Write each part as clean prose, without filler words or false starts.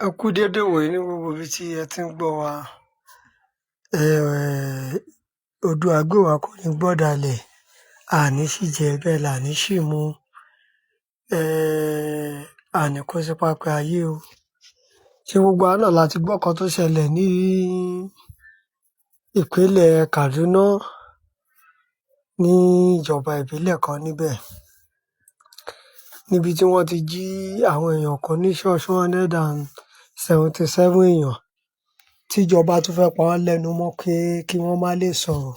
Ẹ kú dédé wòyí ní gbogbo ibi tí ẹ ti ń gbọ́ wa. Odò àgbèwà kò ní gbọ́dàlẹ̀, àní ṣìjẹ bẹ́ẹ̀ là ní ṣìmu, àní kó sí pápá ayé o. Ṣé gbogbo wa náà la ti gbọ́ kan tó ṣẹlẹ̀ ní ìpínlẹ̀ Kaduna ní ìjọba ìbílẹ̀ kan níbi tí wọ́n ti jí àwọn èèyàn kan ní 177 èèyàn tíjọba tún fẹ́ pa wọ́n lẹ́nu mọ́ pé kí wọ́n má lè sọ̀rọ̀.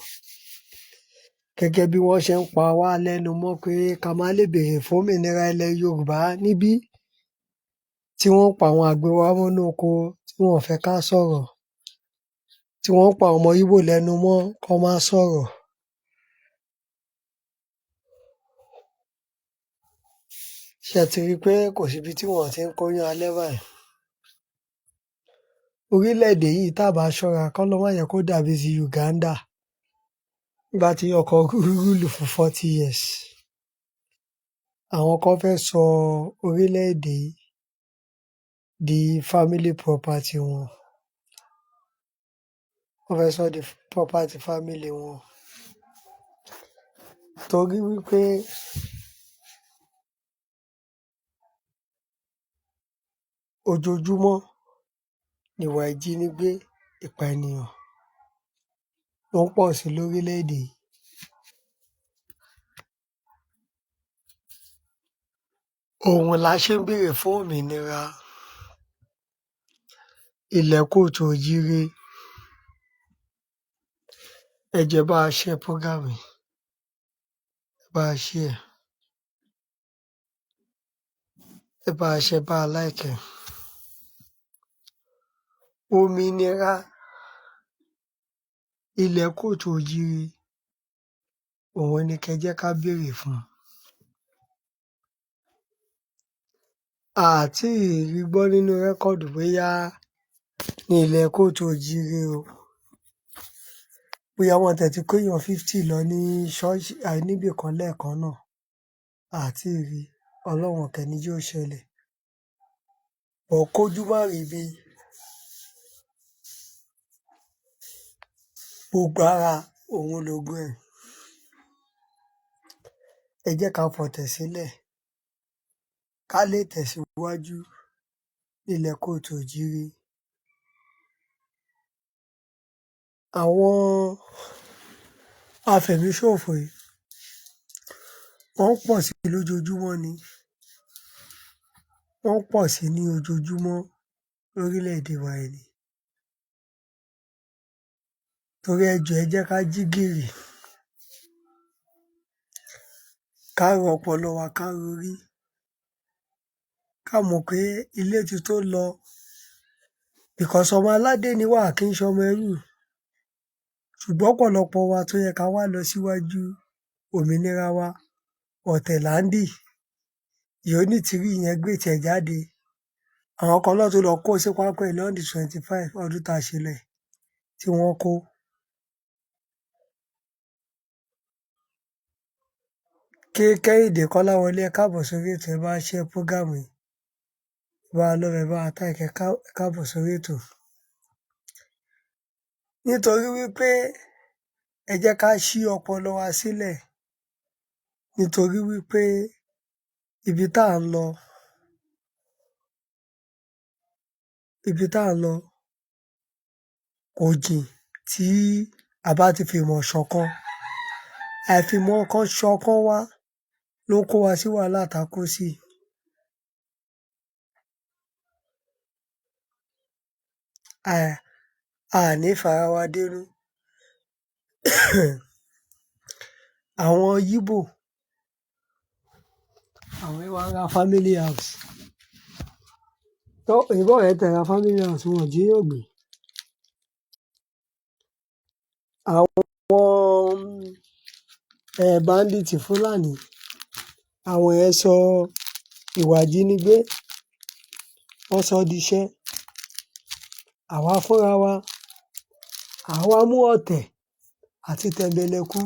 Gẹ́gẹ́ bí wọ́n ṣe ń pa wá lẹ́nu mọ́ pé ká má lè béèrè fún òmìnira ilẹ̀ Yorùbá níbí, tí wọ́n pa àwọn àgbẹ̀ wa mọ́nú oko tí wọn ò fẹ́ ká sọ̀rọ̀, tí wọ́n pa àwọn ọmọ Íbò lẹ́nu mọ́ kán má sọ̀rọ̀. Ṣé ẹ ti rí i pé kò síbi tí wọn ò ti ń kóyán alẹ́ báyìí? Orílẹ̀-èdè yìí tá bá ṣọ́ra k'Ọlọ́run má jẹ́ kó dàbí ti Uganda nígbà tí ọkọ̀ rúlù fún 40 years. Àwọn kan fẹ́ sọ orílẹ̀-èdè yìí di family property wọn. Wọ́n fẹ́ sọ́ di property family wọn. Torí wípé ojoojúmọ́ nìwà ìjínigbé, ìpànìyàn ló ń pọ̀ sí lórílẹ̀-èdè yìí. Òun la ṣe ń béèrè fún òmìnira ilẹ̀ Kóòtù Òjíire. Ẹ jọ̀ọ́ ẹ bá wa share program yìí, ẹ bá wa share, ẹ bá wa share, ẹ bá wa like ẹ̀. Òmìnira ilẹ̀ Kóòtù Òjíire, òun ni kẹ́ jẹ́ ká béèrè fún. A à tíì rí gbọ́ nínú rẹ́kọ̀dù bóyá ní ilẹ̀ Kóòtù Òjíire o, bóyá wọ́n tiẹ̀ ti kó èèyàn 50 lọ ní ṣọ́ọ̀ṣì níbì kan lẹ́ẹ̀kan náà. A à tíì rí, Ọlọ́run ò kẹ̀ ní jẹ́ ó ṣẹlẹ̀. But kójú má ríbi, gbogbo ara òun lògùn ẹ̀. Ẹ jẹ́ ká fọ̀tẹ̀ sílẹ̀, ká lè tẹ̀síwájú nílẹ̀ Kóòtù Òjíire. Àwọn afẹ̀míṣòfò yìí wọ́n ń pọ̀ sí lójoojúmọ́ ni. Wọ́n ń pọ̀ sí ní ojoojúmọ́ lórílẹ̀-èdè wa yìí ni. Torí ẹ jọ̀ọ́ ẹ jẹ́ ká jí gìrì, ká ro ọpọlọ wa ká rorí, ká mọ̀ pé ilé ti tó lọ. Because ọmọ aládé ni wá, a kì í ṣọmọ ẹrú. Ṣùgbọ́n ọ̀pọ̀lọpọ̀ wa tó yẹ ká wá lọ síwájú òmìnira wa, ọ̀tẹ̀ là ń dì. Onítìrí yẹn gbé tiẹ̀ jáde. Àwọn kan náà tó lọ kó sí pápá ilé on the 25 ọdún tá a ṣe lọ yìí tí wọ́n kó. Kẹ́hìndé Kọ́láwọlé, ẹ káàbọ̀ sórí ètò, ẹ bá wa share program yìí. Ẹ bá wa love, ẹ bá wa like, ẹ káàbọ̀ sórí ètò. Nítorí wípé ẹ jẹ́ ká ṣí ọpọlọ wa sílẹ̀. Nítorí wípé ibi tá à ń lọ kò jìn tí a bá ti fìmọ̀ ṣọ̀kan. Àìfìmọ̀ kan ṣọ̀kan wa ló kó wa sí wàhálà tá a kó sí. A ní fara wa dérú. Àwọn Yíbò, àwọn wá ra family house. Òyìnbó yẹn tẹ̀ ra family house, wọn ò jíyàn gbé. Àwọn bandit Fúlàní, àwọn yẹn sọ ìwà ìjínigbé, wọ́n sọ di iṣẹ́. Àwa fúnra wa, àwa mú ọ̀tẹ̀ àti tẹ̀mbẹ̀lẹ̀kú,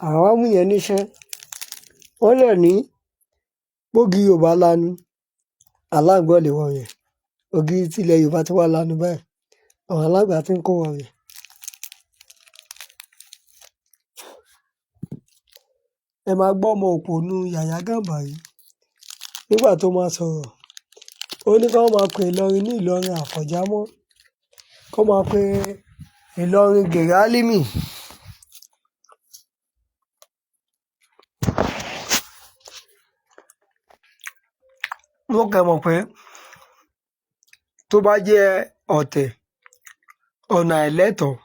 àwa mú yẹn níṣẹ́. Wọ́n dẹ̀ ní bógiri ò bá lanu, aláǹgbá ò lè wọbẹ̀. ògiri tí ilẹ̀ Yorùbá ti wá lanu báyìí àwọn alágbà ti ń kó wọn rè. Ẹ máa gbọ́ ọmọ òpònú Yàyà Gàmbàrí nígbà tó máa sọ̀rọ̀. Ó ní kí wọ́n máa pe Ìlọrin ní Ìlọrin Àfọ̀njá mọ́, kó máa pe Ìlọrin Gèrè Álímì. Mo kàn mọ̀ pé tó bá jẹ́ ọ̀tẹ̀ ọ̀nà àìlẹ́tọ̀ọ́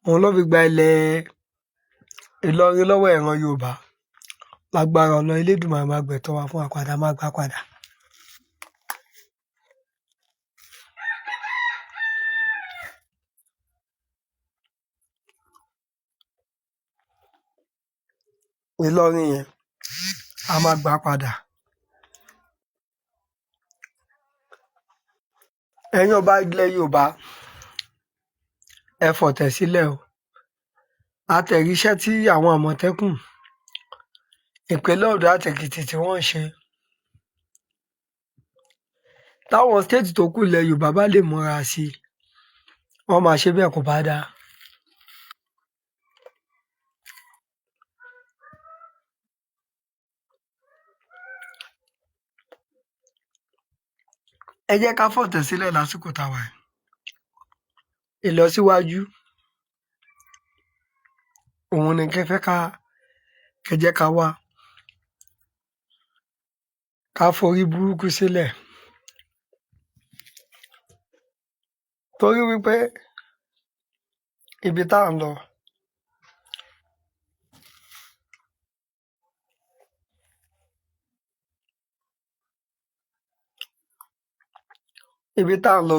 òun ló fi gba ilẹ̀ Ìlọrin lọ́wọ́ ìran Yorùbá, lágbára Ọlọ́run Elédùmarè máa gbẹ̀tọ́ wa fún wa padà, máa gbà padà. Ìlọrin yẹn a máa gbà padà. Ẹ̀yin ọba ilẹ̀ Yorùbá ẹ fọ̀tẹ̀ sílẹ̀ o. Àtẹ̀ríṣẹ́ tí àwọn Àmọ̀tẹ́kùn ìpínlẹ̀ Oǹdó àti Èkìtì tí wọ́n ń ṣe, táwọn stéètì tó kù ilẹ̀ Yorùbá bá lè múra sí i, wọ́n máa ṣe bẹ́ẹ̀ kó bá dáa. Ẹ jẹ́ ká fọ̀tẹ̀ sílẹ̀ lásìkò táwa yìí. Ìlọsíwájú òun ni kẹ́ jẹ́ ká wá, ká forí burúkú sílẹ̀. Torí wípé ibi tá à ń lọ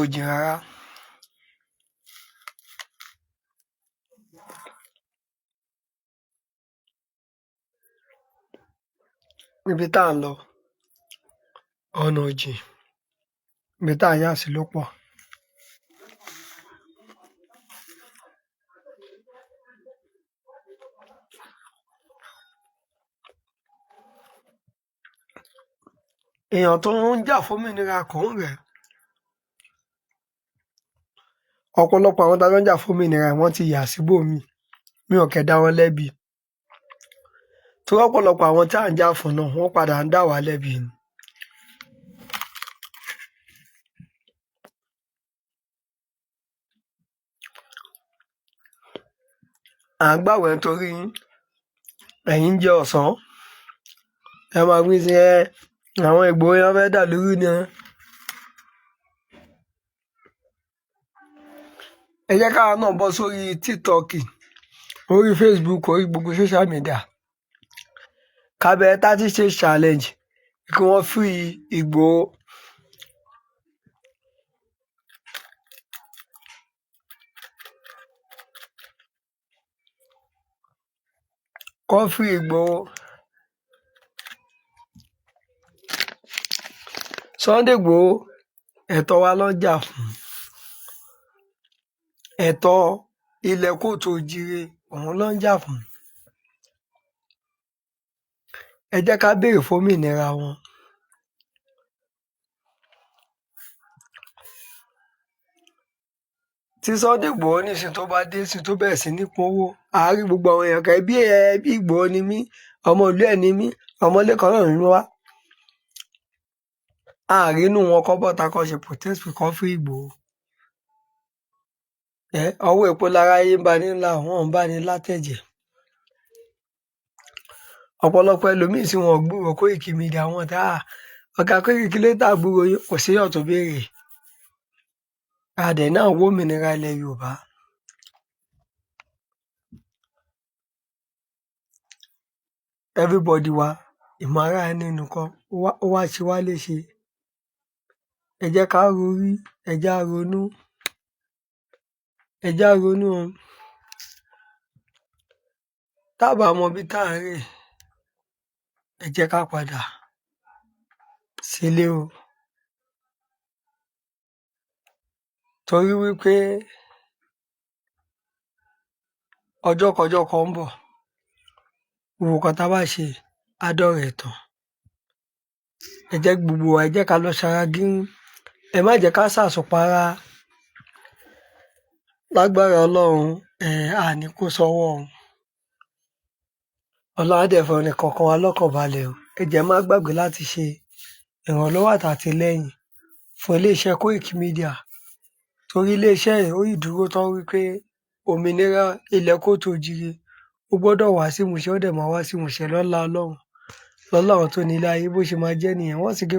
ò jìn rárá. Ibi tá à ń lọ ọ̀nà ò jìn, ibi tá à ń yà sí ló pọ̀. Èèyàn tó ń jà fómìnira kò ń rẹ̀. Ọ̀pọ̀lọpọ̀ àwọn tá a jọ ń jà fómìnira wọ́n ti yà síbòmíì, mi ò kẹ̀ dá wọn lẹ́bi. Torí ọ̀pọ̀lọpọ̀ àwọn tí à ń jà fún náà wọ́n padà ń dá wa lẹ́bi ni. À ń gbàwẹ̀ nítorí ẹ̀yin ń jẹ ọ̀sán, ẹ máa wí sí àwọn Ìgbòho yẹn fẹ́ dà lórí ni. Ẹ jẹ́ káwa náà bọ́ sórí TikTok, orí Facebook, orí gbogbo social media, ká bẹ̀rẹ̀ 30 days challenge kí wọ́n free Ìgbòho. Kọ́ free Ìgbòho. Sunday Ìgbòho ẹ̀tọ́ wa ló ń jà fún. Ẹ̀tọ́ ilẹ̀ Kóòtù Òjíire òun ló ń jà fún. Ẹ jẹ́ ká béèrè fómìnira wọn. Tí Sunday Ìgbòho nísìn tó bá dé sí tó bẹ̀rẹ̀ sí ní pọ́nwó, àárí gbogbo àwọn èèyàn kan bí Ìgbòho ni mí, ọmọ ìlú ẹ̀ ni mí, ọmọ ilé kan náà ni wá. Àárí inú wọn kọ́ bọ́ta kọ́ ṣe protest pé kọ́ free Ìgbòho. Ọwọ́ epo lára yé ń bá ní ńlá, wọn ń bá ní látẹ̀jẹ̀. Ọ̀pọ̀lọpọ̀ ẹlòmíì tí wọn gbúrò Koiki Media wọn tá ọ̀gá Koiki lè tà gbúrò yín, kò sí èèyàn tó béèrè. Adẹ̀ náà wó òmìnira ilẹ̀ Yorùbá. Everybody wa ìmọ̀ ara ẹni nìkan ó wá ṣe wá léṣe. Ẹ jẹ́ ká rorí, ẹ jẹ́ á ronú, ẹ jẹ́ á ronú o. Tá bá mọ ibi tá à ń rè, ẹ jẹ́ ká padà sílé o. Torí wípé ọjọ́ kọjọ́ kan ń bọ̀, gbogbo kan tá bá ṣe á dọ̀rọ̀ ẹ̀tàn. Ẹ jẹ́ gbogbo wa, ẹ jẹ́ ká lọ ṣara gírí ẹ má jẹ́ ká sàsùnpara lágbára Ọlọ́run, àní kó sọ́wọ́ o. Ọlọ́run á dẹ̀ fi ẹnìkọ̀ọ̀kan wa lọ́kàn balẹ̀ o. Ẹ jẹ́ má gbàgbé láti ṣe ìrànlọ́wọ́ àti àtìlẹ́yìn fún iléeṣẹ́ Koiki Media, torí iléeṣẹ́ yìí ó yìí dúró tán wípé òmìnira ilẹ̀ Kóòtù Òjíire ó gbọ́dọ̀ wá sí ìmúṣẹ, ó dẹ̀ máa wá sí ìmúṣẹ lọ́lá Ọlọ́run, lọ́lá àwọn tó ní ilé ayé. Bó ṣe máa jẹ́ nìyẹn. Once again,